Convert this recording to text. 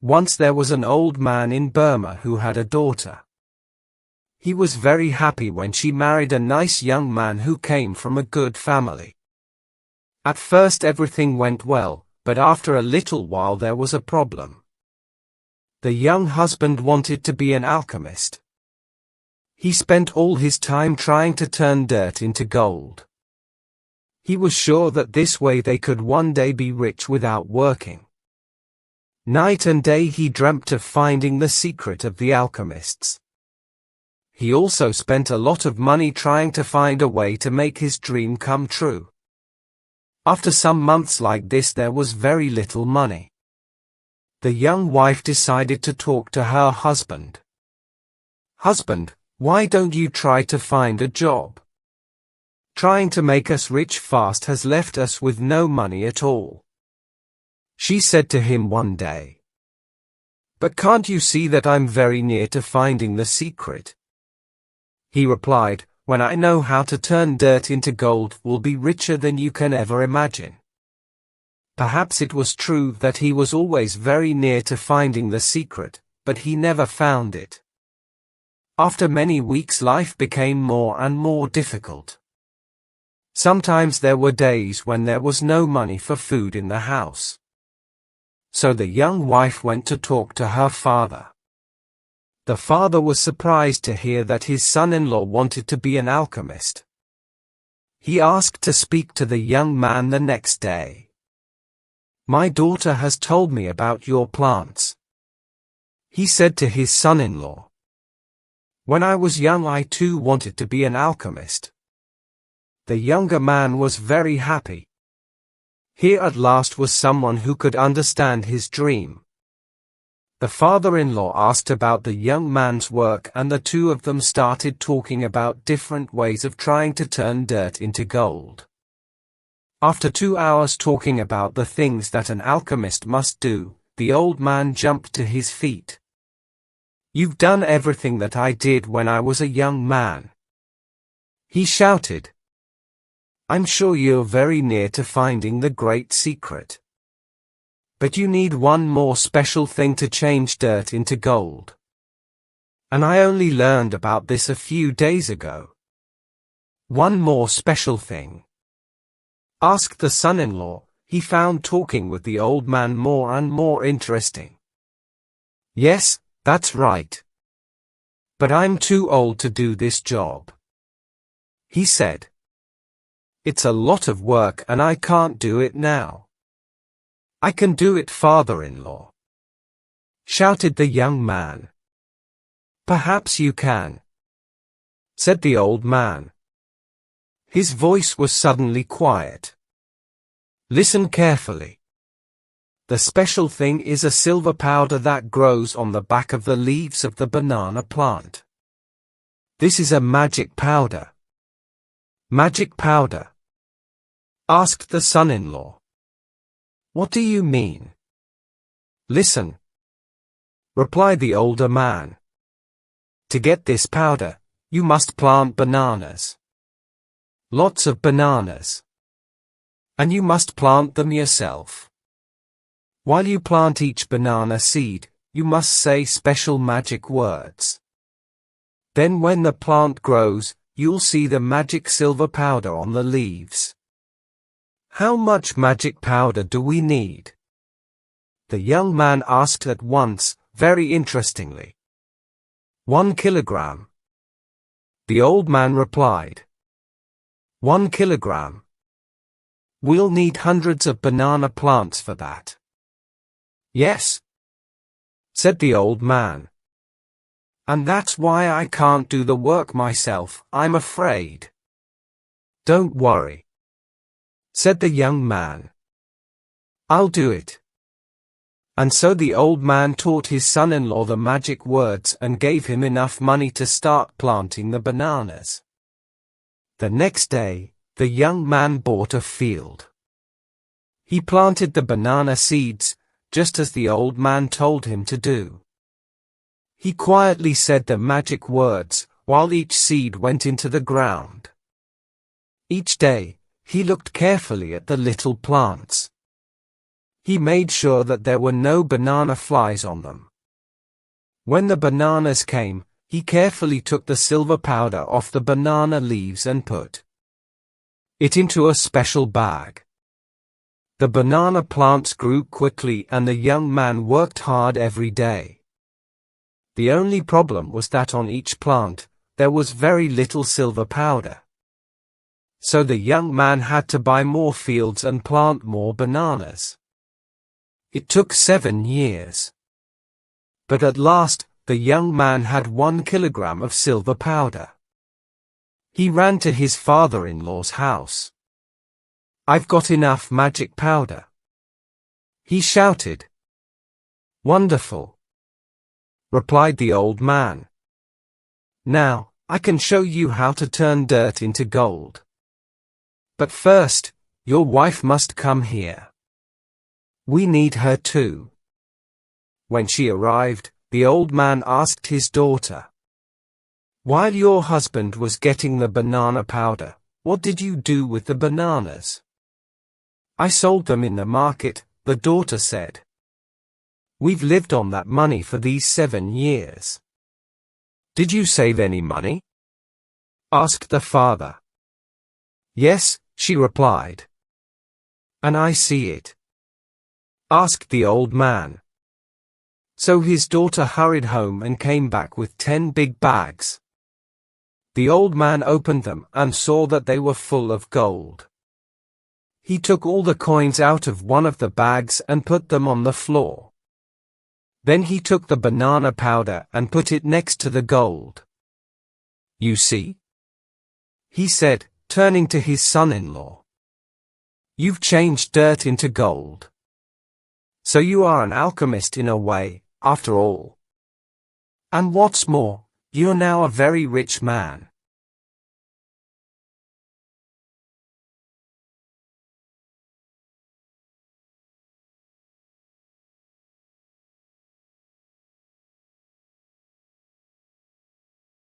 Once there was an old man in Burma who had a daughter. He was very happy when she married a nice young man who came from a good family. At first everything went well, but after a little while there was a problem. The young husband wanted to be an alchemist. He spent all his time trying to turn dirt into gold. He was sure that this way they could one day be rich without working. Night and day he dreamt of finding the secret of the alchemists. He also spent a lot of money trying to find a way to make his dream come true. After some months like this there was very little money. The young wife decided to talk to her husband. "Husband, why don't you try to find a job? Trying to make us rich fast has left us with no money at all," she said to him one day. "But can't you see that I'm very near to finding the secret?" He replied, "When I know how to turn dirt into gold, we'll be richer than you can ever imagine." Perhaps it was true that he was always very near to finding the secret, but he never found it. After many weeks life became more and more difficult. Sometimes there were days when there was no money for food in the house. So the young wife went to talk to her father. The father was surprised to hear that his son-in-law wanted to be an alchemist. He asked to speak to the young man the next day. "My daughter has told me about your plants," he said to his son-in-law. "When I was young I too wanted to be an alchemist." The younger man was very happy. Here at last was someone who could understand his dream. The father-in-law asked about the young man's work and the two of them started talking about different ways of trying to turn dirt into gold. After 2 hours talking about the things that an alchemist must do, the old man jumped to his feet. "You've done everything that I did when I was a young man," he shouted. "I'm sure you're very near to finding the great secret. But you need one more special thing to change dirt into gold. And I only learned about this a few days ago." "One more special thing?" asked the son-in-law. He found talking with the old man more and more interesting. "Yes, that's right. But I'm too old to do this job," he said. "It's a lot of work and I can't do it now." "I can do it, father-in-law," shouted the young man. "Perhaps you can," said the old man. His voice was suddenly quiet. "Listen carefully. The special thing is a silver powder that grows on the back of the leaves of the banana plant. This is a magic powder." "Magic powder?" asked the son-in-law. "What do you mean?" "Listen," replied the older man. "To get this powder, you must plant bananas. Lots of bananas. And you must plant them yourself. While you plant each banana seed, you must say special magic words. Then when the plant grows, you'll see the magic silver powder on the leaves." "How much magic powder do we need?" the young man asked at once, very interestingly. 1 kilogram. The old man replied. 1 kilogram. We'll need hundreds of banana plants for that. "Yes," said the old man. "And that's why I can't do the work myself, I'm afraid." "Don't worry," said the young man. "I'll do it." And so the old man taught his son-in-law the magic words and gave him enough money to start planting the bananas. The next day, the young man bought a field. He planted the banana seeds, just as the old man told him to do. He quietly said the magic words, while each seed went into the ground. Each day, he looked carefully at the little plants. He made sure that there were no banana flies on them. When the bananas came, he carefully took the silver powder off the banana leaves and put it into a special bag. The banana plants grew quickly and the young man worked hard every day. The only problem was that on each plant, there was very little silver powder. So the young man had to buy more fields and plant more bananas. It took 7 years. But at last, the young man had 1 kilogram of silver powder. He ran to his father-in-law's house. "I've got enough magic powder," he shouted. "Wonderful," replied the old man. "Now, I can show you how to turn dirt into gold. But first, your wife must come here. We need her too." When she arrived, the old man asked his daughter, "While your husband was getting the banana powder, what did you do with the bananas?" "I sold them in the market," the daughter said. "We've lived on that money for these 7 years." "Did you save any money?" asked the father. "Yes," she replied. "And I see it?" asked the old man. So his daughter hurried home and came back with 10 big bags. The old man opened them and saw that they were full of gold. He took all the coins out of one of the bags and put them on the floor. Then he took the banana powder and put it next to the gold. "You see?" he said, turning to his son-in-law. "You've changed dirt into gold. So you are an alchemist in a way, after all. And what's more, you're now a very rich man."